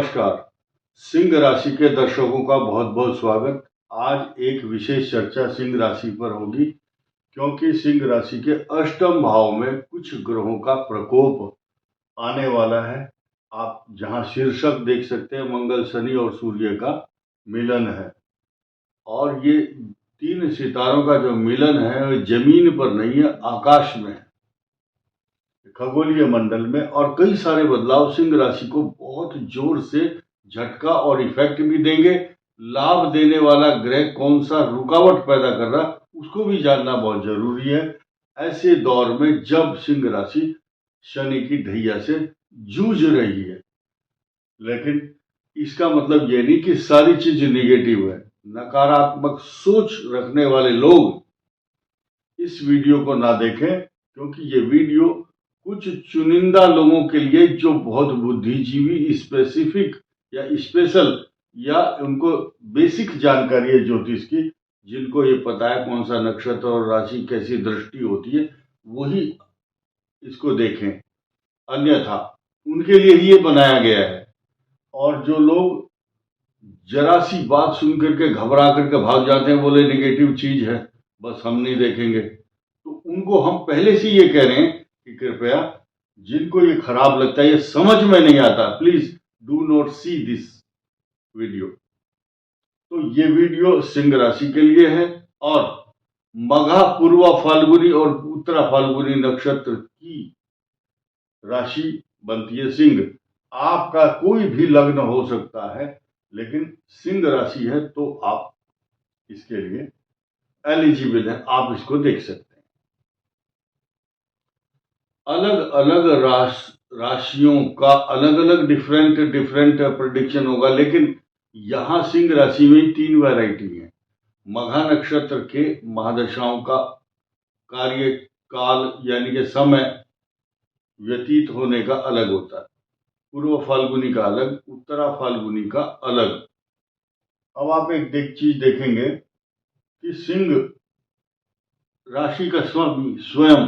नमस्कार। सिंह राशि के दर्शकों का बहुत बहुत स्वागत। आज एक विशेष चर्चा सिंह राशि पर होगी, क्योंकि सिंह राशि के अष्टम भाव में कुछ ग्रहों का प्रकोप आने वाला है। आप जहां शीर्षक देख सकते हैं, मंगल, शनि और सूर्य का मिलन है। और ये तीन सितारों का जो मिलन है वो जमीन पर नहीं है, आकाश में है, खगोलीय मंडल में। और कई सारे बदलाव सिंह राशि को बहुत जोर से झटका और इफेक्ट भी देंगे। लाभ देने वाला ग्रह कौन सा रुकावट पैदा कर रहा, उसको भी जानना बहुत जरूरी है ऐसे दौर में जब सिंह राशि शनि की ढैया से जूझ रही है। लेकिन इसका मतलब ये नहीं कि सारी चीज निगेटिव है। नकारात्मक सोच रखने वाले लोग इस वीडियो को ना देखें, क्योंकि ये वीडियो कुछ चुनिंदा लोगों के लिए जो बहुत बुद्धिजीवी, स्पेसिफिक या स्पेशल या उनको बेसिक जानकारी है ज्योतिष की, जिनको ये पता है कौन सा नक्षत्र और राशि कैसी दृष्टि होती है, वही इसको देखें। अन्यथा उनके लिए ही ये बनाया गया है। और जो लोग जरा सी बात सुन करके घबरा करके भाग जाते हैं, बोले नेगेटिव चीज है, बस हम नहीं देखेंगे, तो उनको हम पहले से ये कह रहे हैं कि कृपया, जिनको ये खराब लगता है, ये समझ में नहीं आता, please do not see this video. तो ये वीडियो सिंह राशि के लिए है। और मघा, पूर्वा फाल्गुनी और उत्तरा फाल्गुनी नक्षत्र की राशि बनती है सिंह। आपका कोई भी लग्न हो सकता है, लेकिन सिंह राशि है तो आप इसके लिए एलिजिबल हैं, आप इसको देख सकते हैं। अलग अलग राशियों का अलग अलग डिफरेंट प्रेडिक्शन होगा, लेकिन यहां सिंह राशि में 3 वैरायटी है। मघा नक्षत्र के महादशाओं का कार्यकाल यानी कि समय व्यतीत होने का अलग होता है। पूर्व फाल्गुनी का अलग, उत्तरा फाल्गुनी का अलग। अब आप एक चीज देखेंगे कि सिंह राशि का स्वामी स्वयं,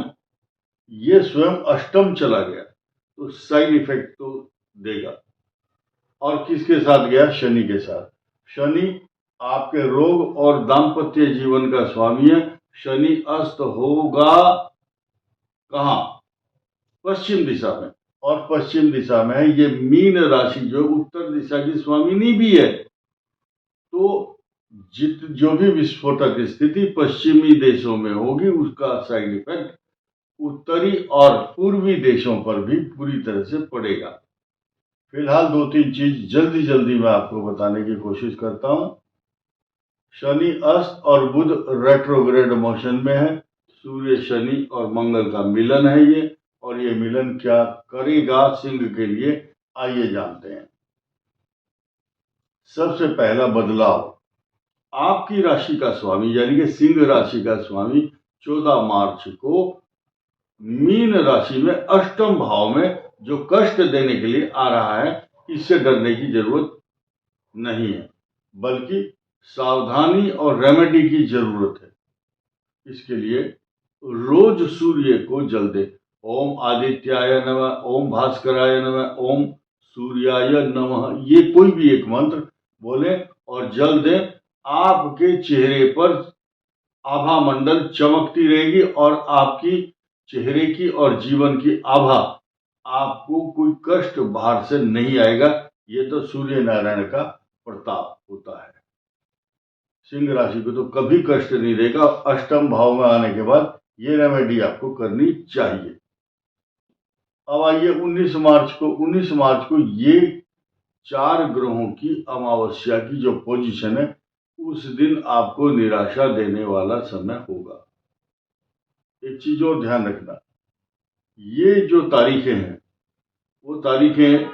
ये स्वयं अष्टम चला गया, तो साइड इफेक्ट तो देगा। और किसके साथ गया? शनि के साथ। शनि आपके रोग और दाम्पत्य जीवन का स्वामी है। शनि अस्त होगा कहां? पश्चिम दिशा में। और पश्चिम दिशा में है ये मीन राशि, जो उत्तर दिशा की स्वामिनी भी है। तो जो भी विस्फोटक स्थिति पश्चिमी देशों में होगी, उसका साइड इफेक्ट उत्तरी और पूर्वी देशों पर भी पूरी तरह से पड़ेगा। फिलहाल 2-3 चीज जल्दी मैं आपको बताने की कोशिश करता हूं। शनि अस्त और बुध रेट्रोग्रेड मोशन में है। सूर्य, शनि और मंगल का मिलन है ये। और ये मिलन क्या करेगा सिंह के लिए, आइए जानते हैं। सबसे पहला बदलाव, आपकी राशि का स्वामी यानी कि सिंह राशि का स्वामी 14 मार्च को मीन राशि में अष्टम भाव में जो कष्ट देने के लिए आ रहा है, इससे डरने की जरूरत नहीं है, बल्कि सावधानी और रेमेडी की जरूरत है। इसके लिए रोज सूर्य को जल दे। ओम आदित्याय नमः, ओम भास्कराय नमः, ओम सूर्याय नमः, ये कोई भी एक मंत्र बोले और जल दें। आपके चेहरे पर आभा मंडल चमकती रहेगी और आपकी चेहरे की और जीवन की आभा, आपको कोई कष्ट बाहर से नहीं आएगा। ये तो सूर्य नारायण का प्रताप होता है। सिंह राशि को तो कभी कष्ट नहीं देगा। अष्टम भाव में आने के बाद ये रेमेडी आपको करनी चाहिए। अब आइए 19 मार्च को ये 4 ग्रहों की अमावस्या की जो पोजीशन है, उस दिन आपको निराशा देने वाला समय होगा। एक चीज और ध्यान रखना, ये जो तारीखें हैं वो तारीखें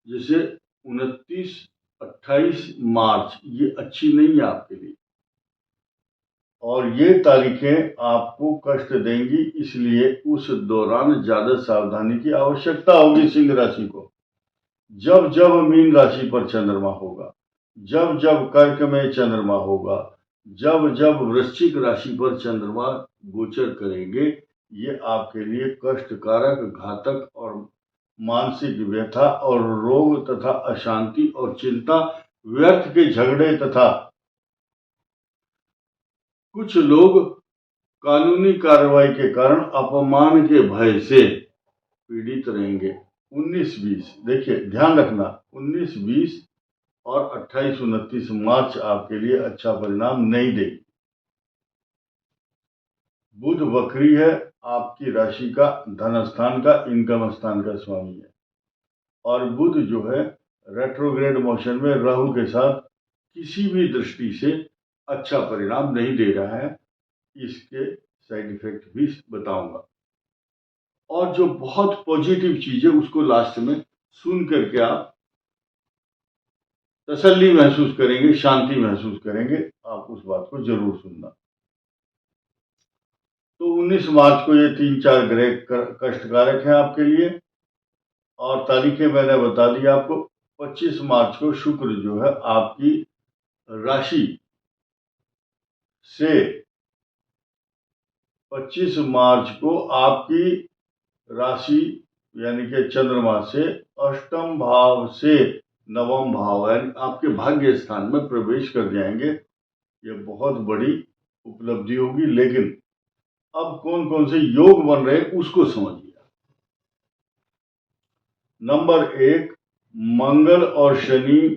जैसे 29-28 मार्च, ये अच्छी नहीं है आपके लिए। और ये तारीखें आपको कष्ट देंगी, इसलिए उस दौरान ज्यादा सावधानी की आवश्यकता होगी सिंह राशि को। जब जब मीन राशि पर चंद्रमा होगा, जब जब कर्क में चंद्रमा होगा, जब जब वृश्चिक राशि पर चंद्रमा गोचर करेंगे, ये आपके लिए कष्टकारक, घातक और मानसिक व्यथा और रोग तथा अशांति और चिंता, व्यर्थ के झगड़े तथा कुछ लोग कानूनी कार्रवाई के कारण अपमान के भय से पीड़ित रहेंगे। 19-20 देखिए ध्यान रखना, 19-20 और 28-29 मार्च आपके लिए अच्छा परिणाम नहीं देगी। बुध वक्री है, आपकी राशि का, धन स्थान का, इनकम स्थान का स्वामी है, और बुध जो है रेट्रोग्रेड मोशन में राहु के साथ किसी भी दृष्टि से अच्छा परिणाम नहीं दे रहा है। इसके साइड इफेक्ट भी बताऊंगा, और जो बहुत पॉजिटिव चीज है उसको लास्ट में सुन करके आप तसल्ली महसूस करेंगे, शांति महसूस करेंगे। आप उस बात को जरूर सुनना। तो 19 मार्च को ये 3-4 ग्रह कष्टकारक हैं आपके लिए, और तारीखें मैंने बता दी आपको। 25 मार्च को शुक्र जो है आपकी राशि से 25 मार्च को आपकी राशि यानी कि चंद्रमा से अष्टम भाव से नवम भाव यानी आपके भाग्य स्थान में प्रवेश कर जाएंगे। ये बहुत बड़ी उपलब्धि होगी। लेकिन अब कौन कौन से योग बन रहे हैं उसको समझिए। नंबर 1, मंगल और शनि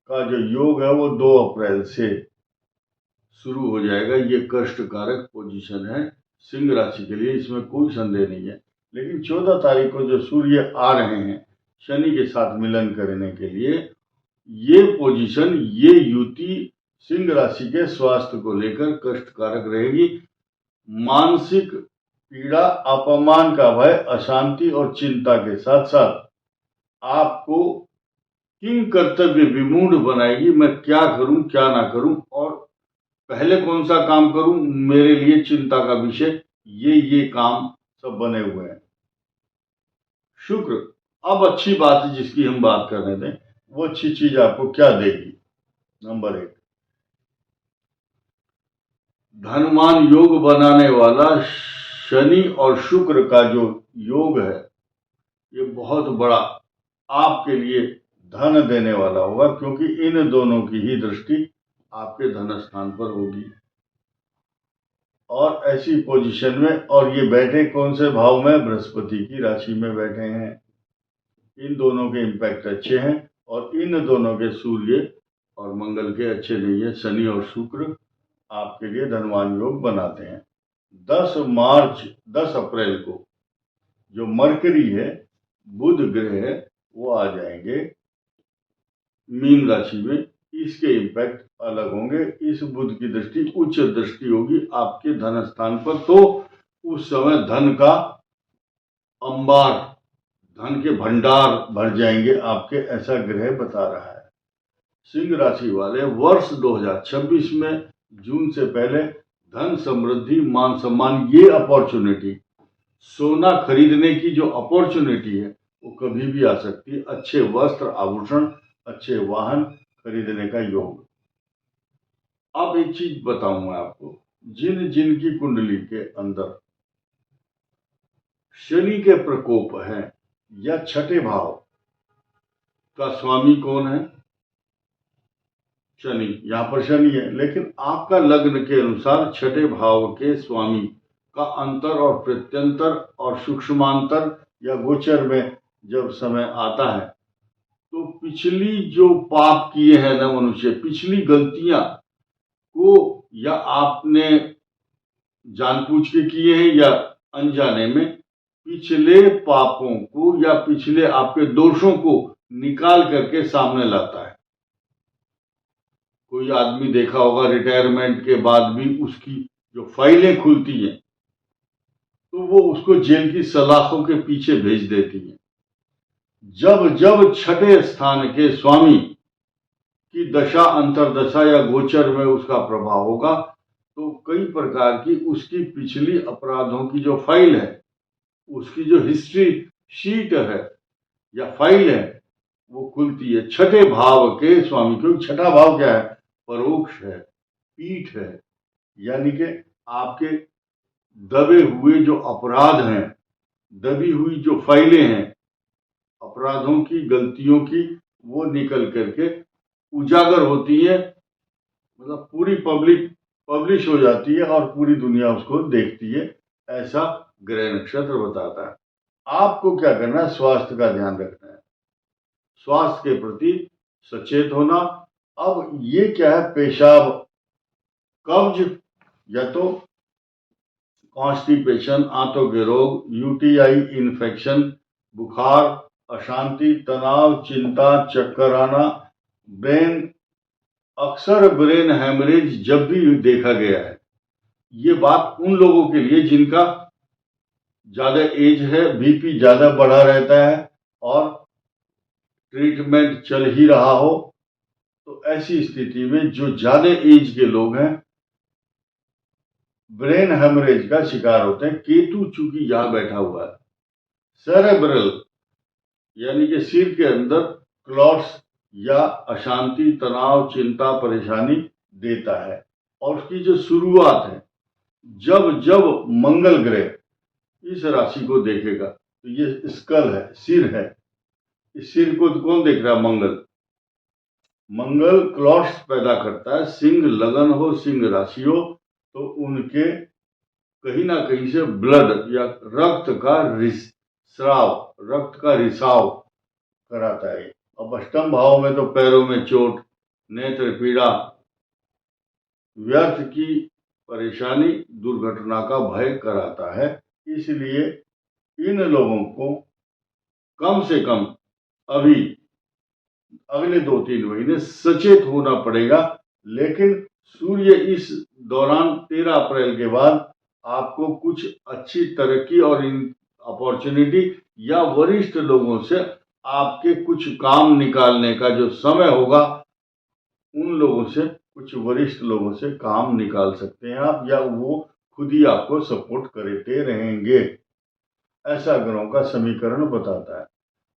का जो योग है वो 2 अप्रैल से शुरू हो जाएगा। ये कष्टकारक पोजीशन है सिंह राशि के लिए, इसमें कोई संदेह नहीं है। लेकिन 14 तारीख को जो सूर्य आ रहे हैं शनि के साथ मिलन करने के लिए, ये पोजीशन, ये युति सिंह राशि के स्वास्थ्य को लेकर कष्टकारक रहेगी। मानसिक पीड़ा, अपमान का भय, अशांति और चिंता के साथ साथ आपको किंग कर्तव्य विमूढ़ बनाएगी। मैं क्या करूं क्या ना करूं और पहले कौन सा काम करूं, मेरे लिए चिंता का विषय ये काम सब बने हुए हैं। शुक्र, अब अच्छी बात है जिसकी हम बात कर रहे थे, वो अच्छी चीज आपको क्या देगी। नंबर 1, धनवान योग बनाने वाला शनि और शुक्र का जो योग है ये बहुत बड़ा आपके लिए धन देने वाला होगा, क्योंकि इन दोनों की ही दृष्टि आपके धन स्थान पर होगी। और ऐसी पोजीशन में, और ये बैठे कौन से भाव में, बृहस्पति की राशि में बैठे हैं। इन दोनों के इम्पैक्ट अच्छे हैं, और इन दोनों के सूर्य और मंगल के अच्छे नहीं है। शनि और शुक्र आपके लिए धनवान योग बनाते हैं। 10 अप्रैल को जो मरकरी है, बुध ग्रह है, वो आ जाएंगे मीन राशि में। इसके इम्पैक्ट अलग होंगे। इस बुध की दृष्टि उच्च दृष्टि होगी आपके धन स्थान पर, तो उस समय धन का अंबार, धन के भंडार भर जाएंगे आपके, ऐसा ग्रह बता रहा है। सिंह राशि वाले वर्ष 2026 में जून से पहले धन, समृद्धि, मान सम्मान, ये अपॉर्चुनिटी, सोना खरीदने की जो अपॉर्चुनिटी है वो कभी भी आ सकती है। अच्छे वस्त्र, आभूषण, अच्छे वाहन खरीदने का योग। अब एक चीज बताऊं मैं आपको, जिनकी कुंडली के अंदर शनि के प्रकोप है या छठे भाव का स्वामी कौन है, शनि, यहां पर शनि है, लेकिन आपका लग्न के अनुसार छठे भाव के स्वामी का अंतर और प्रत्यंतर और सूक्ष्मांतर या गोचर में जब समय आता है, तो पिछली जो पाप किए हैं ना मनुष्य, पिछली गलतियां को या आपने जानबूझ के किए हैं या अनजाने में, पिछले पापों को या पिछले आपके दोषों को निकाल करके सामने लाता है। कोई आदमी देखा होगा रिटायरमेंट के बाद भी उसकी जो फाइलें खुलती हैं तो वो उसको जेल की सलाखों के पीछे भेज देती हैं। जब जब छठे स्थान के स्वामी की दशा, अंतरदशा या गोचर में उसका प्रभाव होगा, तो कई प्रकार की उसकी पिछली अपराधों की जो फाइल है, उसकी जो हिस्ट्री शीट है या फाइल है, वो खुलती है। छठे भाव के स्वामी, क्योंकि छठा भाव क्या है, परोक्ष है, पीठ है, यानी कि आपके दबे हुए जो अपराध हैं, दबी हुई जो फाइलें हैं, अपराधों की, गलतियों की, वो निकल करके उजागर होती है, मतलब पूरी पब्लिक पब्लिश हो जाती है और पूरी दुनिया उसको देखती है, ऐसा ग्रह नक्षत्र बताता है। आपको क्या करना है, स्वास्थ्य का ध्यान रखना है, स्वास्थ्य के प्रति सचेत होना। अब ये क्या है, पेशाब, कब्ज, या तो कॉन्स्टिपेशन, आंतों के रोग, यूटीआई इन्फेक्शन, बुखार, अशांति, तनाव, चिंता, चक्कर आना, ब्रेन, अक्सर ब्रेन हेमरेज जब भी देखा गया है, ये बात उन लोगों के लिए जिनका ज्यादा एज है, बीपी ज्यादा बढ़ा रहता है और ट्रीटमेंट चल ही रहा हो, तो ऐसी स्थिति में जो ज्यादा एज के लोग हैं ब्रेन हेमरेज का शिकार होते हैं। केतु चूंकि यहां बैठा हुआ है, सेरेब्रल यानी कि सिर के अंदर क्लॉट्स या अशांति, तनाव, चिंता, परेशानी देता है। और उसकी जो शुरुआत है, जब जब मंगल ग्रह इस राशि को देखेगा, तो ये स्कल है, सिर है, इस सिर को तो कौन देख रहा है, मंगल। मंगल क्लॉट्स पैदा करता है। सिंह लगन हो, सिंह राशि हो, तो उनके कहीं ना कहीं से ब्लड या रक्त का स्राव, रक्त का रिसाव कराता है। अब अष्टम भाव में तो पैरों में चोट, नेत्र पीड़ा, व्यर्थ की परेशानी, दुर्घटना का भय कराता है। इसलिए इन लोगों को कम से कम अभी अगले 2-3 महीने सचेत होना पड़ेगा। लेकिन सूर्य इस दौरान 13 अप्रैल के बाद आपको कुछ अच्छी तरक्की और अपॉर्चुनिटी या वरिष्ठ लोगों से आपके कुछ काम निकालने का जो समय होगा, उन लोगों से, कुछ वरिष्ठ लोगों से काम निकाल सकते हैं आप, या वो खुद ही आपको सपोर्ट करते रहेंगे, ऐसा ग्रहों का समीकरण बताता है।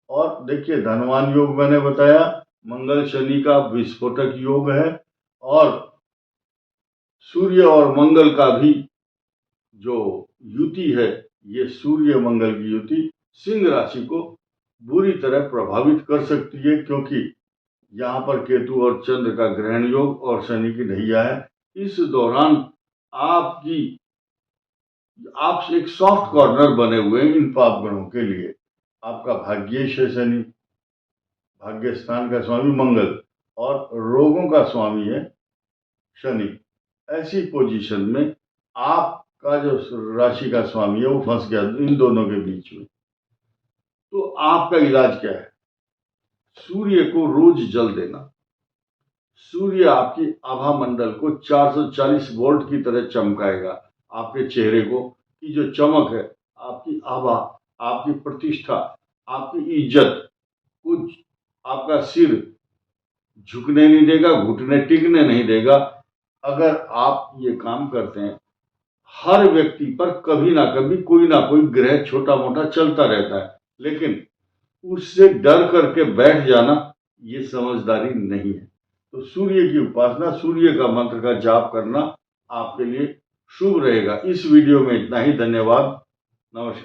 और देखिए, धनवान योग मैंने बताया, मंगल शनि का विस्फोटक योग है, और सूर्य और मंगल का भी जो युति है, ये सूर्य मंगल की युति सिंह राशि को बुरी तरह प्रभावित कर सकती है, क्योंकि यहाँ पर केतु और चंद्र का ग्रहण योग और शनि की ढैया है। इस दौरान आप एक सॉफ्ट कॉर्नर बने हुए हैं इन पाप ग्रहों के लिए। आपका भाग्येश है शनि, भाग्य स्थान का स्वामी मंगल, और रोगों का स्वामी है शनि। ऐसी पोजीशन में आपका जो राशि का स्वामी है वो फंस गया इन दोनों के बीच में। तो आपका इलाज क्या है, सूर्य को रोज जल देना। सूर्य आपकी आभा मंडल को 440 वोल्ट की तरह चमकाएगा। आपके चेहरे को की जो चमक है, आपकी आभा, आपकी प्रतिष्ठा, आपकी इज्जत, कुछ आपका सिर झुकने नहीं देगा, घुटने टिकने नहीं देगा। अगर आप ये काम करते हैं, हर व्यक्ति पर कभी ना कभी कोई ना कोई ग्रह छोटा मोटा चलता रहता है, लेकिन उससे डर करके बैठ जाना ये समझदारी नहीं है। तो सूर्य की उपासना, सूर्य का मंत्र का जाप करना आपके लिए शुभ रहेगा। इस वीडियो में इतना ही। धन्यवाद, नमस्कार।